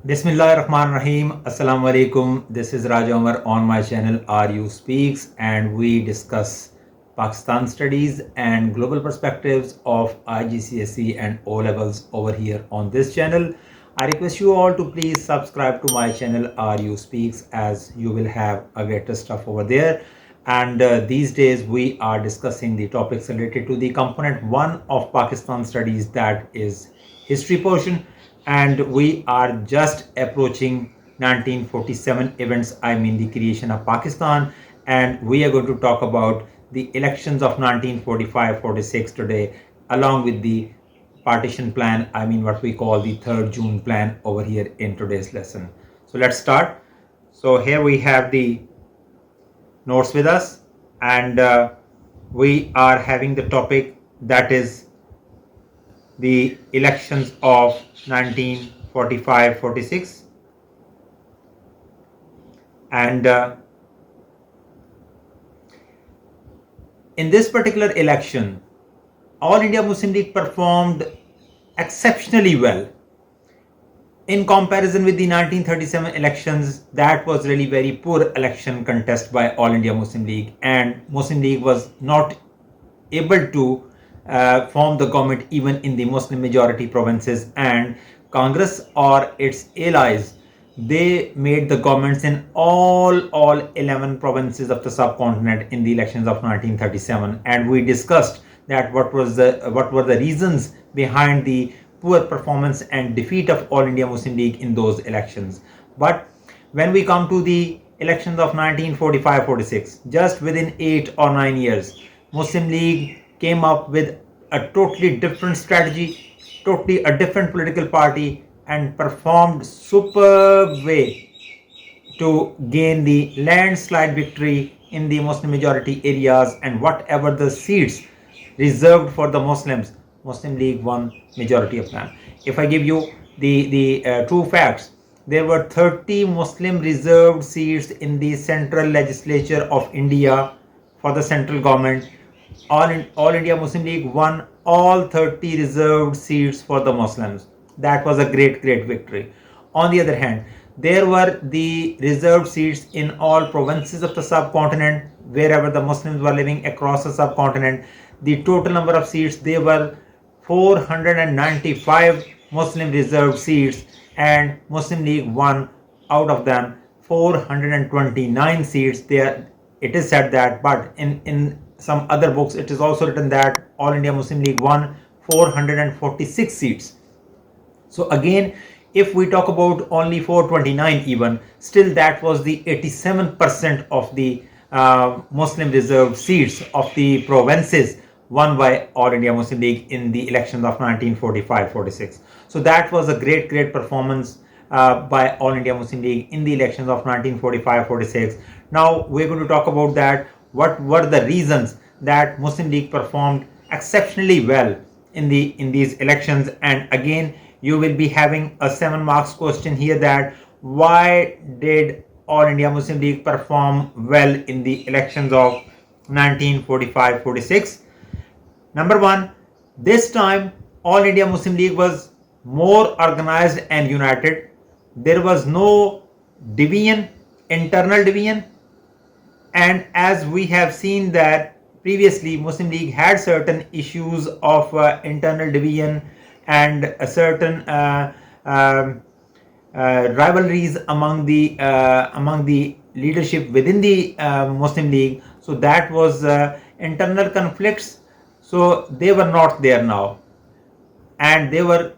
Bismillahirrahmanirrahim. Assalamu alaikum. This is Raja Umar on my channel RU Speaks, and we discuss Pakistan studies and global perspectives of IGCSE and O levels over here on this channel. I request you all to please subscribe to my channel RU Speaks, as you will have a greater stuff over there. And these days we are discussing the topics related to the component 1 of Pakistan studies, that is history portion, and we are just approaching 1947 events, I mean the creation of Pakistan, and we are going to talk about the elections of 1945-46 today, along with the partition plan, I mean what we call the 3rd June plan over here in today's lesson. So let's start. So here we have the notes with us, and we are having the topic, that is the elections of 1945-46, and in this particular election, All India Muslim League performed exceptionally well in comparison with the 1937 elections. That was really very poor election contest by All India Muslim League, and Muslim League was not able to form the government even in the Muslim majority provinces, and Congress or its allies, they made the governments in all 11 provinces of the subcontinent in the elections of 1937. And we discussed that what were the reasons behind the poor performance and defeat of All India Muslim League in those elections. But when we come to the elections of 1945-46, just within 8 or 9 years, Muslim League came up with a totally different strategy, totally a different political party, and performed superb way to gain the landslide victory in the Muslim majority areas, and whatever the seats reserved for the Muslims, Muslim League won majority of them. If I give you the true facts, there were 30 Muslim reserved seats in the Central Legislature of India for the central government. All India Muslim League won all 30 reserved seats for the Muslims. That was a great victory. On the other hand, there were the reserved seats in all provinces of the subcontinent, wherever the Muslims were living across the subcontinent. The total number of seats, they were 495 Muslim reserved seats, and Muslim League won out of them 429 seats. There it is said that, but in some other books it is also written that All India Muslim League won 446 seats. So again, if we talk about only 429 even, still that was the 87% of the Muslim reserved seats of the provinces won by All India Muslim League in the elections of 1945-46. So that was a great performance by All India Muslim League in the elections of 1945-46. Now we're going to talk about that. What were the reasons that Muslim League performed exceptionally well in these elections? And again, you will be having a 7 marks question here, that why did All India Muslim League perform well in the elections of 1945-46? Number 1, this time All India Muslim League was more organized and united. There was no division, internal division. And as we have seen that previously, Muslim League had certain issues of internal division and a certain rivalries among the leadership within the Muslim League. So that was internal conflicts. So they were not there now, and they were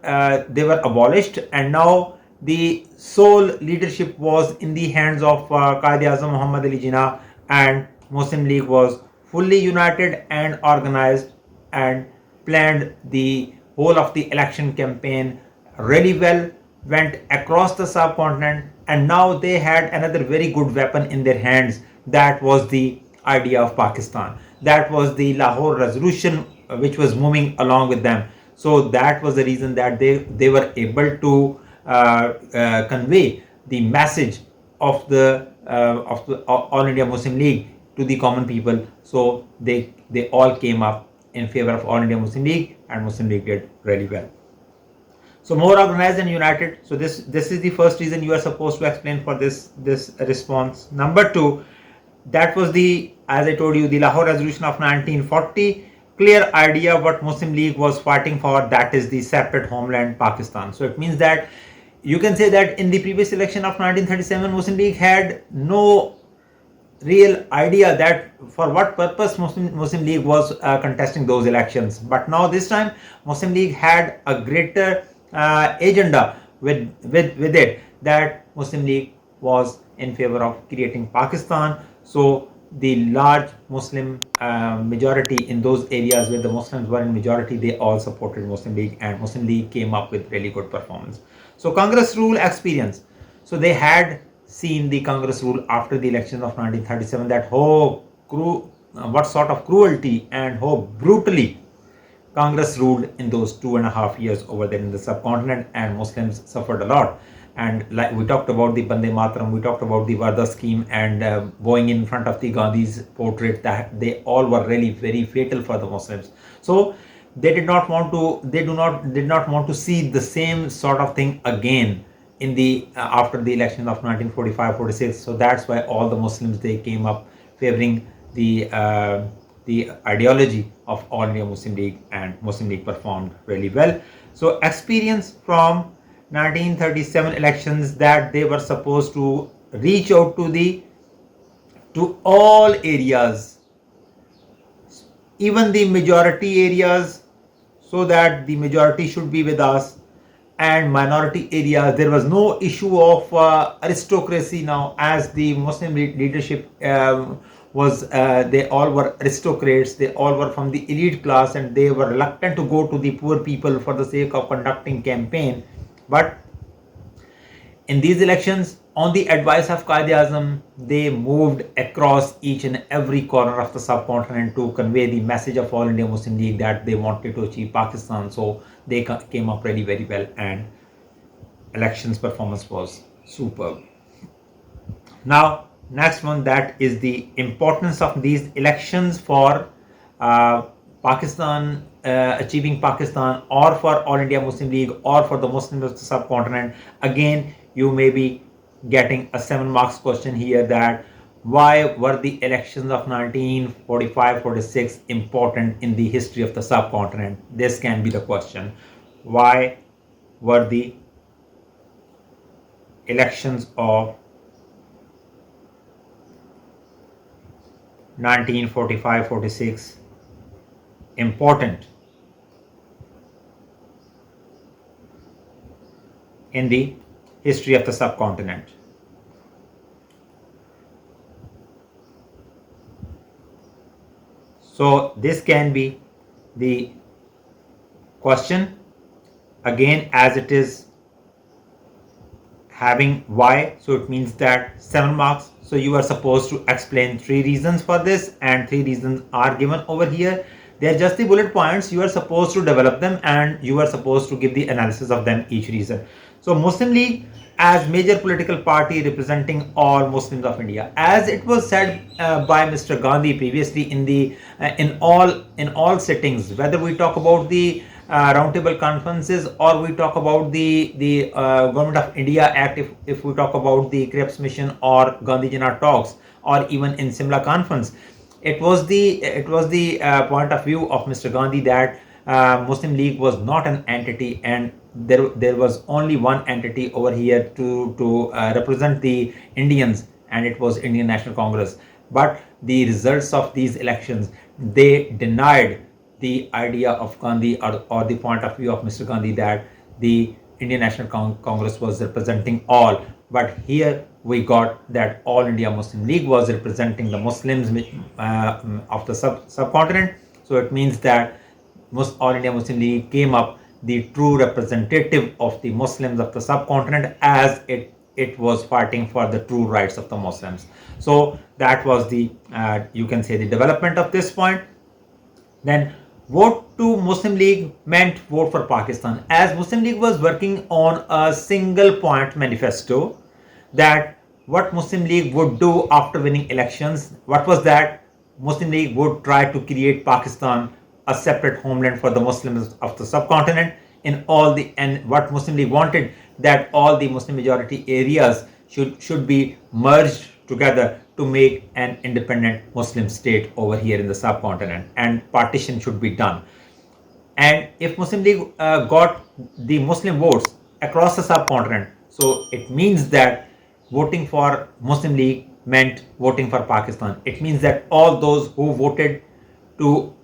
abolished, and now the sole leadership was in the hands of Quaid-e-Azam Muhammad Ali Jinnah, and Muslim League was fully united and organized and planned the whole of the election campaign really well, went across the subcontinent, and now they had another very good weapon in their hands. That was the idea of Pakistan. That was the Lahore resolution, which was moving along with them. So that was the reason that they were able to convey the message of the All India Muslim League to the common people. So they all came up in favor of All India Muslim League, and Muslim League did really well. So more organized and united. So this is the first reason you are supposed to explain for this response. Number two, that was the, as I told you, the Lahore Resolution of 1940. Clear idea what Muslim League was fighting for, that is the separate homeland Pakistan. So it means that you can say that in the previous election of 1937, Muslim League had no real idea that for what purpose Muslim League was contesting those elections. But now this time Muslim League had a greater agenda with it, that Muslim League was in favor of creating Pakistan. So the large Muslim majority in those areas where the Muslims were in majority, they all supported Muslim League, and Muslim League came up with really good performance. So Congress rule experience. So they had seen the Congress rule after the election of 1937, that what sort of cruelty and how brutally Congress ruled in those 2.5 years over there in the subcontinent, and Muslims suffered a lot. And like we talked about the Bande Mataram, we talked about the Warda scheme, and going in front of the Gandhi's portrait, that they all were really very fatal for the Muslims. So they did not want to see the same sort of thing again in the after the election of 1945-46. So that's why all the Muslims, they came up favoring the ideology of All India Muslim League, and Muslim League performed really well. So experience from 1937 elections, that they were supposed to reach out to all areas, even the majority areas, so that the majority should be with us, and minority areas there was no issue of aristocracy now, as the Muslim leadership was they all were aristocrats, they all were from the elite class, and they were reluctant to go to the poor people for the sake of conducting campaign. But in these elections, on the advice of Quaid-e-Azam, they moved across each and every corner of the subcontinent to convey the message of All India Muslim League, that they wanted to achieve Pakistan. So they came up really very well, and elections performance was superb. Now next one, that is the importance of these elections for Pakistan, achieving Pakistan, or for All India Muslim League, or for the Muslims of the subcontinent. Again, you may be getting a 7 marks question here, that why were the elections of 1945-46 important in the history of the subcontinent? This can be the question. Why were the elections of 1945-46 important in the history of the subcontinent? So this can be the question, again, as it is having why, so it means that 7 marks. So you are supposed to explain 3 reasons for this, and 3 reasons are given over here. They are just the bullet points. You are supposed to develop them, and you are supposed to give the analysis of them, each reason. So Muslim League as major political party representing all Muslims of India, as it was said by Mr. Gandhi previously in the in all sittings, whether we talk about the roundtable conferences, or we talk about the Government of India Act, if we talk about the Cripps Mission or Gandhi Jinnah talks, or even in Simla conference, it was the point of view of Mr. Gandhi that Muslim League was not an entity, and there was only one entity over here to represent the Indians, and it was Indian National Congress. But the results of these elections, they denied the idea of Gandhi, or the point of view of Mr. Gandhi, that the Indian National Congress was representing all. But here we got that All India Muslim League was representing the Muslims of the subcontinent. So it means that All India Muslim League came up the true representative of the Muslims of the subcontinent, as it was fighting for the true rights of the Muslims. So that was the you can say the development of this point. Then vote to Muslim League meant vote for Pakistan, as Muslim League was working on a single point manifesto, that what Muslim League would do after winning elections. What was that? Muslim League would try to create Pakistan, a separate homeland for the Muslims of the subcontinent. in all the, and what Muslim League wanted, that all the Muslim majority areas should be merged together to make an independent Muslim state over here in the subcontinent, and partition should be done. And if Muslim League got the Muslim votes across the subcontinent, so it means that voting for Muslim League meant voting for Pakistan. It means that all those who voted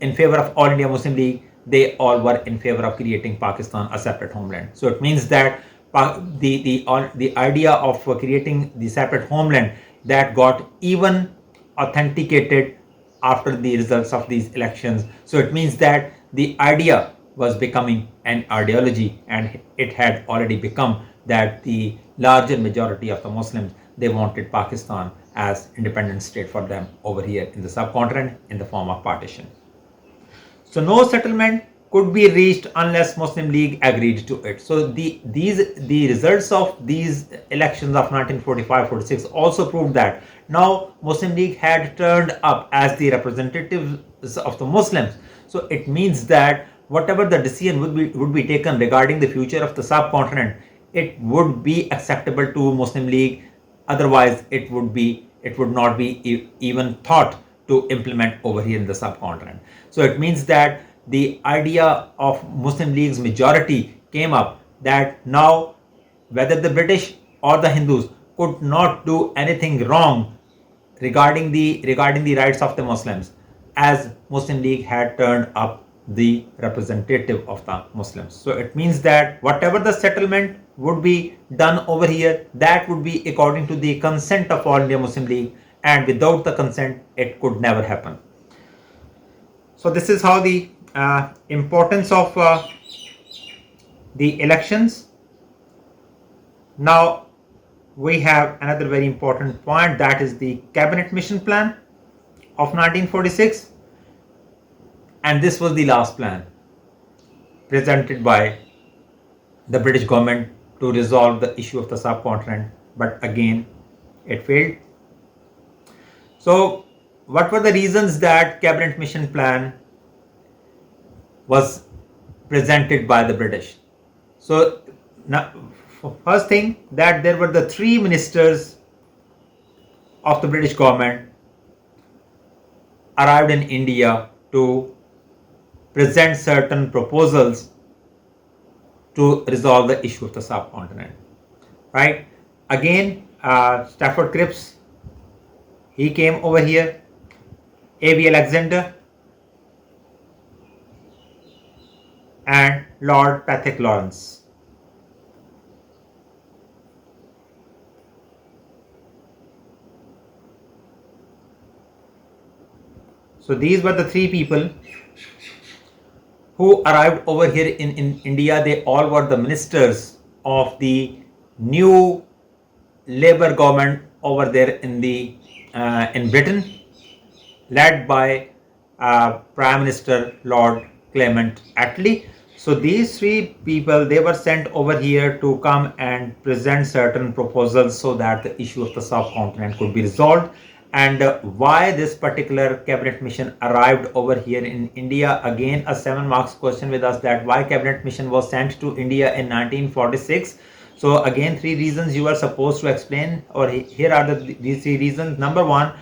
in favor of All India Muslim League, they all were in favor of creating Pakistan a separate homeland. So it means that the idea of creating the separate homeland, that got even authenticated after the results of these elections. So it means that the idea was becoming an ideology, and it had already become that the larger majority of the Muslims, they wanted Pakistan as independent state for them over here in the subcontinent in the form of partition. So no settlement could be reached unless Muslim League agreed to it. So the results of these elections of 1945-46 also proved that now Muslim League had turned up as the representatives of the Muslims. So it means that whatever the decision would be taken regarding the future of the subcontinent, it would be acceptable to Muslim League. Otherwise, it would not be even thought to implement over here in the subcontinent. So it means that the idea of Muslim League's majority came up, that now whether the British or the Hindus could not do anything wrong regarding the rights of the Muslims, as Muslim League had turned up the representative of the Muslims. So it means that whatever the settlement would be done over here, that would be according to the consent of All India Muslim League, and without the consent it could never happen. So this is how the importance of the elections. Now we have another very important point, that is the Cabinet Mission Plan of 1946, and this was the last plan presented by the British government to resolve the issue of the subcontinent, but again it failed. So what were the reasons that Cabinet Mission Plan was presented by the British? So now, first thing, that there were the three ministers of the British government arrived in India to present certain proposals to resolve the issue of the subcontinent, right? Again, Stafford Cripps, he came over here, A.B. Alexander, and Lord Pethick Lawrence. So these were the three people who arrived over here in India. They all were the ministers of the new Labour government over there in Britain, led by Prime Minister Lord Clement Attlee. So these three people, they were sent over here to come and present certain proposals so that the issue of the subcontinent could be resolved. And why this particular cabinet mission arrived over here in India? Again, a 7 marks question with us, that why cabinet mission was sent to India in 1946. So again, 3 reasons you are supposed to explain, or here are these 3 reasons. Number 1,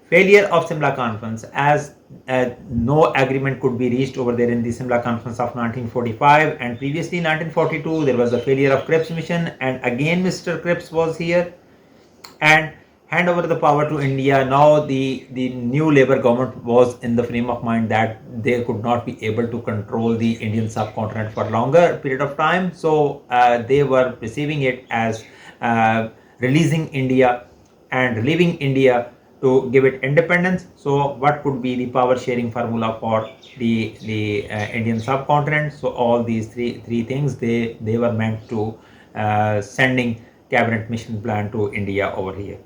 failure of Simla Conference, as no agreement could be reached over there in the Simla Conference of 1945, and previously in 1942 there was a failure of Cripps mission, and again Mr. Cripps was here and hand over the power to India. Now the new Labour government was in the frame of mind that they could not be able to control the Indian subcontinent for longer period of time. So they were perceiving it as releasing India and relieving India to give it independence. So what could be the power sharing formula for the Indian subcontinent? So all these three things, they were meant to sending cabinet mission plan to India over here.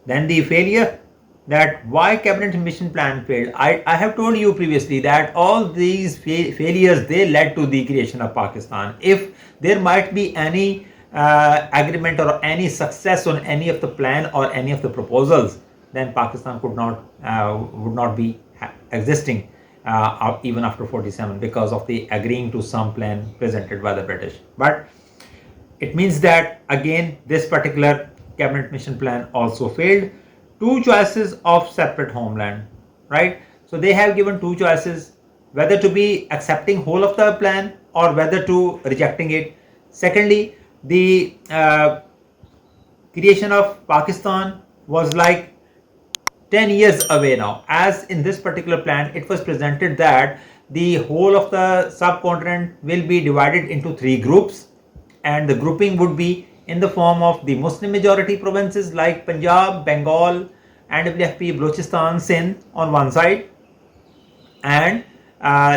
Then the failure, that why cabinet mission plan failed. I have told you previously that all these failures, they led to the creation of Pakistan. If there might be any agreement or any success on any of the plan or any of the proposals, then Pakistan would not be existing even after 47 because of the agreeing to some plan presented by the British. But it means that again this particular cabinet mission plan also failed. Two choices of separate homeland, right? So they have given two choices, whether to be accepting whole of the plan or whether to rejecting it. Secondly, the creation of Pakistan was like 10 years away now. As in this particular plan, it was presented that the whole of the subcontinent will be divided into three groups, and the grouping would be in the form of the Muslim majority provinces like Punjab, Bengal, NWFP, Balochistan, Sindh on one side, and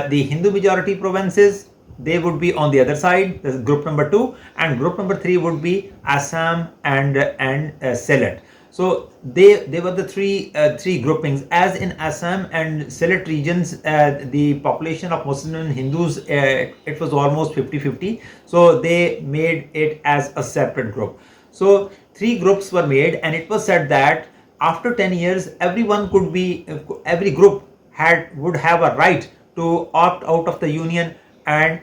the Hindu majority provinces, they would be on the other side. This is group number 2, and group number 3 would be Assam and Sylhet. So they were the three groupings. As in Assam and Sylhet regions, the population of Muslims and Hindus, it was almost 50-50. So they made it as a separate group. So three groups were made, and it was said that after 10 years, every group would have a right to opt out of the union and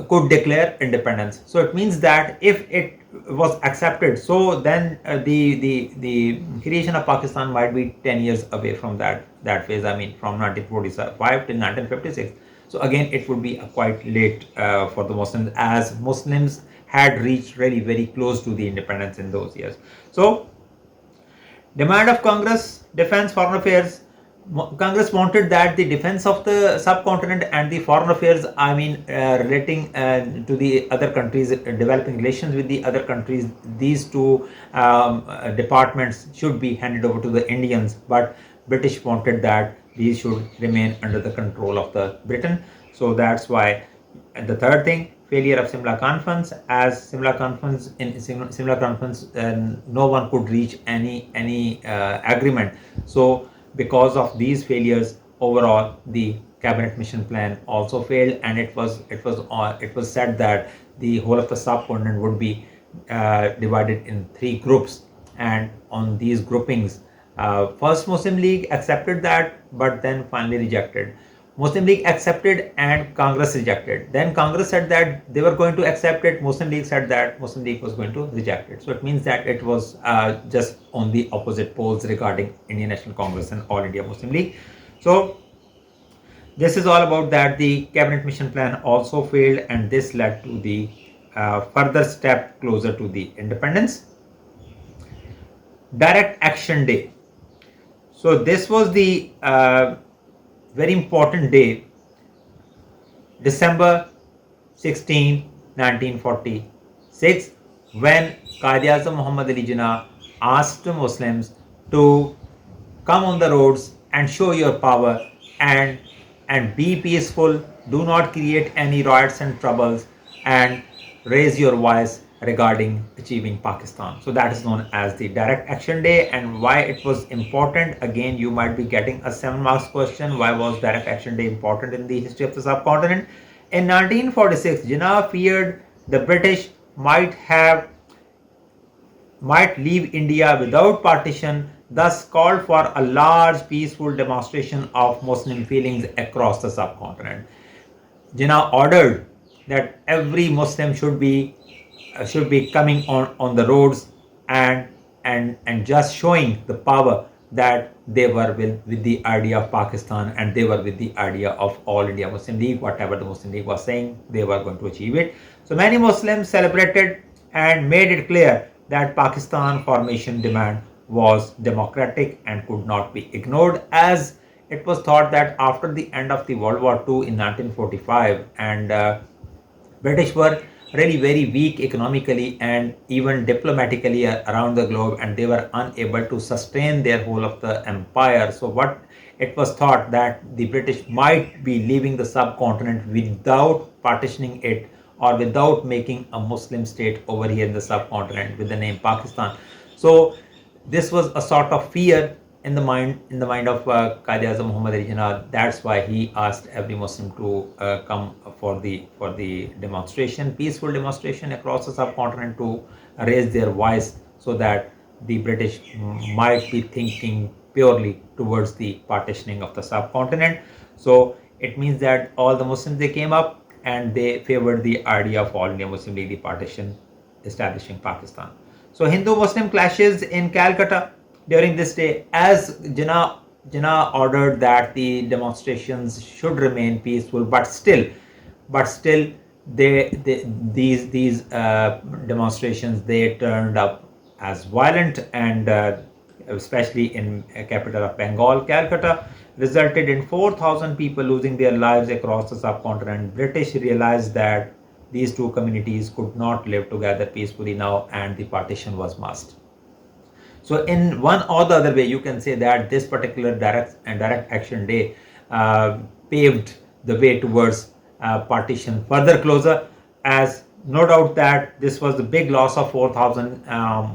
could declare independence. So it means that if it was accepted, so then the creation of Pakistan might be 10 years away from that phase. I mean, from 1945 till 1956. So again, it would be quite late for the Muslims, as Muslims had reached really very close to the independence in those years. So demand of Congress, Defense, Foreign Affairs. Congress wanted that the defense of the subcontinent and the foreign affairs, I mean, relating to the other countries, developing relations with the other countries, these two departments should be handed over to the Indians. But British wanted that these should remain under the control of the Britain. So that's why. And the third thing, failure of Simla Conference. As Simla Conference, no one could reach any agreement. So because of these failures, overall the cabinet mission plan also failed, and it was said that the whole of the subcontinent would be divided in three groups. And on these groupings, first Muslim League accepted that, but then finally rejected. Muslim League accepted and Congress rejected. Then Congress said that they were going to accept it. Muslim League said that Muslim League was going to reject it. So it means that it was just on the opposite poles regarding Indian National Congress and All India Muslim League. So this is all about that. The cabinet mission plan also failed, and this led to the further step closer to the independence. Direct Action Day. So this was the very important day, December 16, 1946, when Quaid-e-Azam Muhammad Ali Jinnah asked Muslims to come on the roads and show your power and be peaceful, do not create any riots and troubles, and raise your voice regarding achieving Pakistan. So that is known as the Direct Action Day. And why it was important, again you might be getting a 7 marks question. Why was Direct Action Day important in the history of the subcontinent? In 1946, Jinnah feared the British might leave India without partition, thus called for a large peaceful demonstration of Muslim feelings across the subcontinent. Jinnah ordered that every Muslim should be coming on the roads and just showing the power that they were with the idea of Pakistan, and they were with the idea of All India Muslim League. Whatever the Muslim League was saying, they were going to achieve it. So many Muslims celebrated and made it clear that Pakistan formation demand was democratic and could not be ignored, as it was thought that after the end of the World War II in 1945, and British were really very weak economically and even diplomatically around the globe, and they were unable to sustain their whole of the empire. So what it was thought that the British might be leaving the subcontinent without partitioning it, or without making a Muslim state over here in the subcontinent with the name Pakistan. So this was a sort of fear in the mind of Quaid-e-Azam Muhammad Ali Jinnah. That's why he asked every Muslim to come for the demonstration, peaceful demonstration across the subcontinent, to raise their voice, so that the British might be thinking purely towards the partitioning of the subcontinent. So It means that all the Muslims, they came up and they favored the idea of All India Muslim League, the partition, establishing Pakistan. So Hindu-Muslim clashes in Calcutta during this day, as Jinnah ordered that the demonstrations should remain peaceful, but still these demonstrations, they turned up as violent, and especially in capital of Bengal, Calcutta, resulted in 4,000 people losing their lives across the subcontinent. British realized that these two communities could not live together peacefully now, and the partition was must. So in one or the other way, you can say that this particular direct action day paved the way towards partition further closer, as no doubt that this was the big loss of 4,000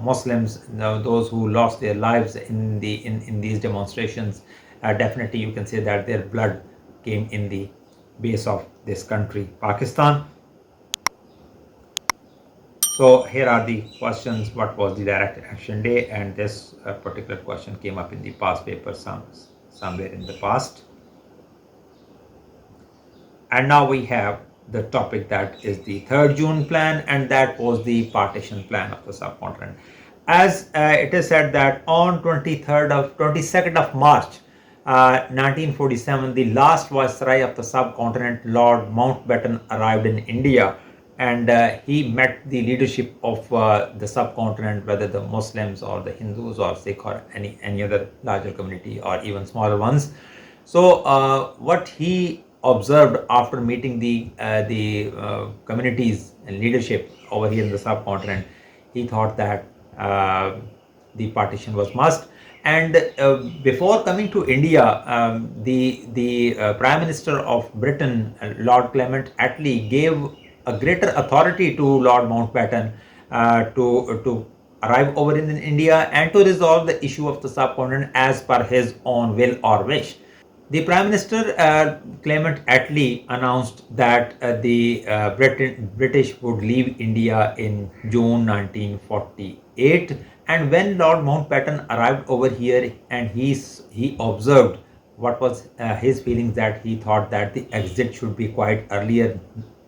Muslims, those who lost their lives in these demonstrations. Definitely you can say that their blood came in the base of this country, Pakistan. So here are the questions. What was the direct action day? And this particular question came up in the past paper somewhere in the past. And now we have the topic, that is the 3rd June plan, and that was the partition plan of the subcontinent. As it is said that on 22nd of March 1947, the last viceroy of the subcontinent, Lord Mountbatten, arrived in India, and he met the leadership of the subcontinent, whether the Muslims or the Hindus or Sikh or any other larger community or even smaller ones. So what he observed after meeting the communities and leadership over here in the subcontinent, he thought that the partition was must. And before coming to India, the Prime Minister of Britain, Lord Clement Attlee, gave a greater authority to Lord Mountbatten to arrive over in India and to resolve the issue of the subcontinent as per his own will or wish. The Prime Minister Clement Attlee announced that the British would leave India in June 1948, and when Lord Mountbatten arrived over here and he observed what was his feelings, that he thought that the exit should be quite earlier,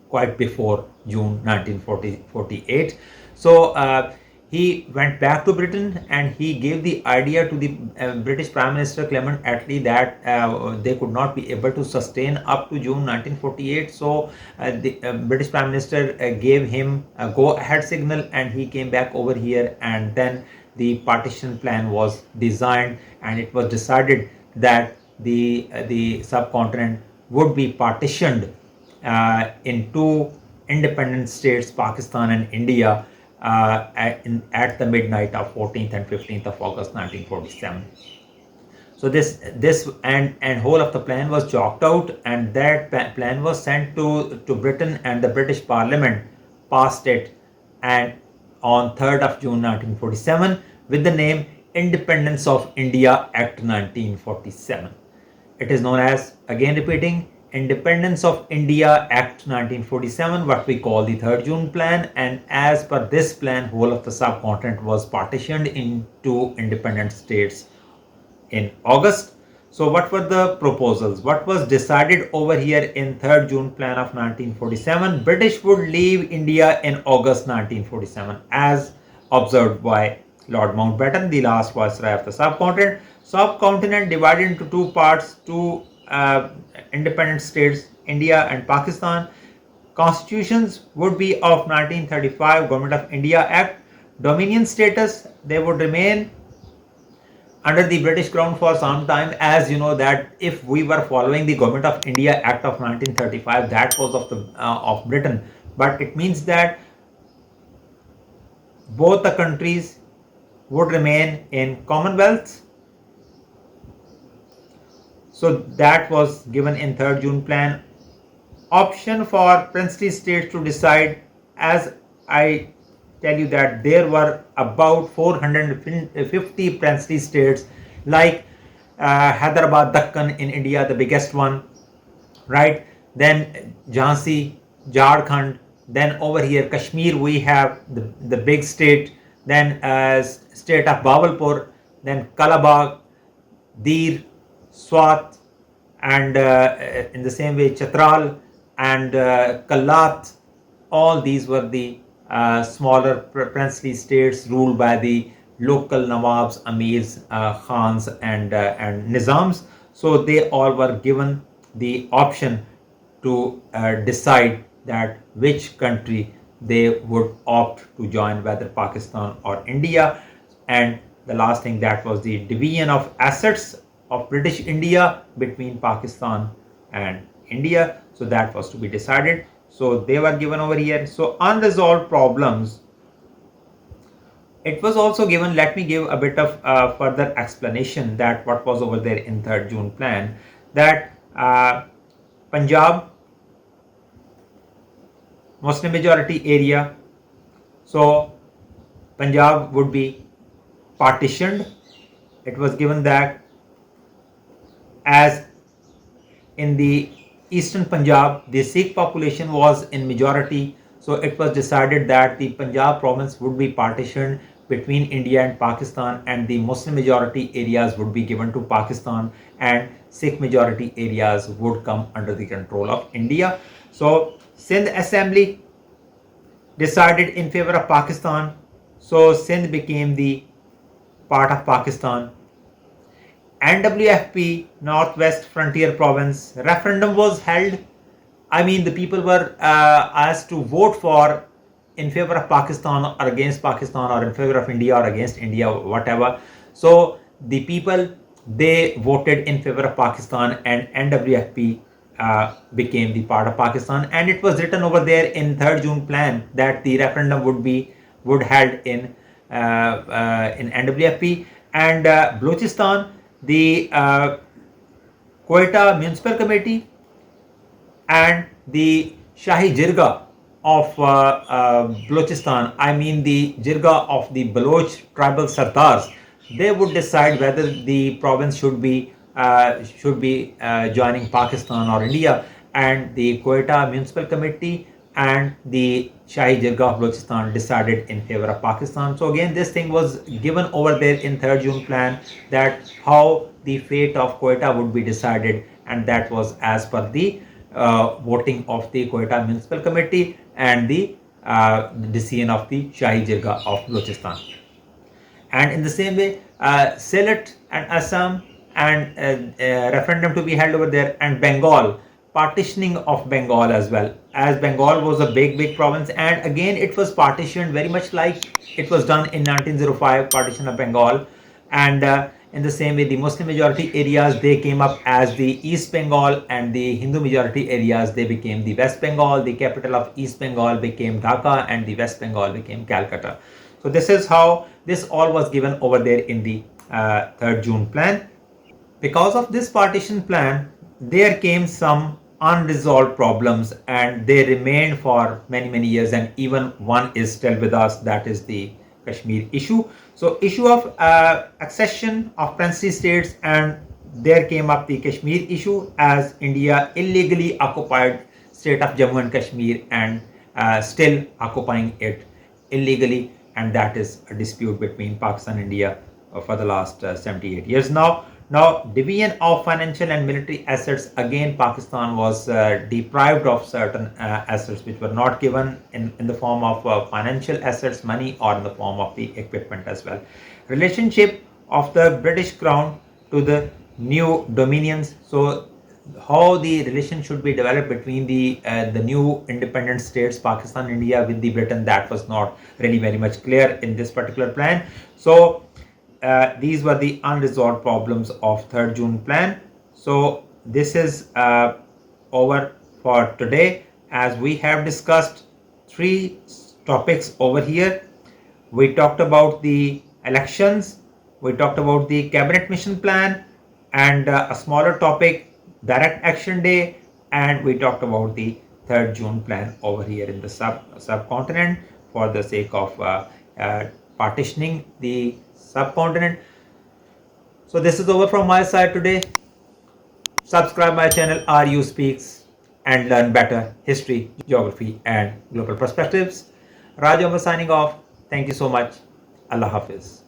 quite before June 1948. So he went back to Britain and he gave the idea to the British Prime Minister Clement Attlee that they could not be able to sustain up to June 1948. So the British Prime Minister gave him a go-ahead signal, and he came back over here, and then the partition plan was designed, and it was decided that the subcontinent would be partitioned in two independent states, Pakistan and India, at the midnight of 14th and 15th of August 1947. So this and whole of the plan was chalked out, and that plan was sent to Britain, and the British Parliament passed it, and on 3rd of June 1947 with the name Independence of India Act 1947. It is known as, again repeating, Independence of India Act 1947, what we call the 3rd June plan. And as per this plan, whole of the subcontinent was partitioned into independent states in August. So what were the proposals? What was decided over here in 3rd June plan of 1947? British would leave India in August 1947, as observed by Lord Mountbatten, the last viceroy of the subcontinent. Subcontinent divided into two parts, two independent states, India and Pakistan. Constitutions would be of 1935 Government of India Act. Dominion status, they would remain under the British Crown for some time. As you know that if we were following the Government of India Act of 1935, that was of Britain, but it means that both the countries would remain in Commonwealth. So that was given in 3rd June plan. Option for princely states to decide, as I tell you that there were about 450 princely states, like Hyderabad, Deccan in India, the biggest one, right? Then Jhansi, Jharkhand. Then over here Kashmir, we have the big state. Then state of Bawalpur. Then Kalabag, Dir, Swat, and in the same way Chatral and Kallat, all these were the smaller princely states ruled by the local Nawabs, Amirs, Khans and Nizams. So they all were given the option to decide that which country they would opt to join, whether Pakistan or India. And the last thing, that was the division of assets of British India between Pakistan and India. So that was to be decided. So they were given over here. So unresolved problems. It was also given, let me give a bit of further explanation that what was over there in 3rd June plan, that Punjab, Muslim majority area. So Punjab would be partitioned. It was given that as in the eastern Punjab, the Sikh population was in majority. So it was decided that the Punjab province would be partitioned between India and Pakistan, and the Muslim majority areas would be given to Pakistan, and Sikh majority areas would come under the control of India. So Sindh Assembly decided in favor of Pakistan. So Sindh became the part of Pakistan. NWFP, Northwest Frontier Province, referendum was held. I mean, the people were asked to vote for in favor of Pakistan or against Pakistan, or in favor of India or against India, whatever. So the people, they voted in favor of Pakistan, and NWFP became the part of Pakistan. And it was written over there in 3rd June plan that the referendum would held in NWFP. And Balochistan, the Quetta Municipal Committee and the Shahi Jirga of Balochistan, I mean the Jirga of the Baloch tribal Sardars, they would decide whether the province should be joining Pakistan or India. And the Quetta Municipal Committee and the Shahi Jirga of Balochistan decided in favor of Pakistan. So again, this thing was given over there in 3rd June plan, that how the fate of Quetta would be decided, and that was as per the voting of the Quetta Municipal Committee and the decision of the Shahi Jirga of Balochistan. And in the same way, Sylhet and Assam, and referendum to be held over there, and Bengal, partitioning of Bengal as well, as Bengal was a big province, and again it was partitioned very much like it was done in 1905, partition of Bengal. And in the same way, the Muslim majority areas, they came up as the East Bengal, and the Hindu majority areas, they became the West Bengal. The capital of East Bengal became Dhaka, and the West Bengal became Calcutta. So this is how this all was given over there in the 3rd June plan. Because of this partition plan, there came some unresolved problems, and they remained for many years, and even one is still with us, that is the Kashmir issue. So issue of accession of princely states, and there came up the Kashmir issue, as India illegally occupied state of Jammu and Kashmir, and still occupying it illegally, and that is a dispute between Pakistan and India for the last 78 years now. Now, division of financial and military assets, again Pakistan was deprived of certain assets which were not given in the form of financial assets, money, or in the form of the equipment as well. Relationship of the British Crown to the new dominions. So how the relation should be developed between the new independent states, Pakistan, India, with the Britain, that was not really very much clear in this particular plan. So these were the unresolved problems of 3rd June plan. So this is over for today, as we have discussed 3 topics over here. We talked about the elections, we talked about the cabinet mission plan, and a smaller topic, direct action day, and we talked about the 3rd June plan over here in the subcontinent, for the sake of partitioning the subcontinent. So this is over from my side today. Subscribe my channel RU Speaks and learn better history, geography, and global perspectives. Raj Omar signing off. Thank you so much. Allah Hafiz.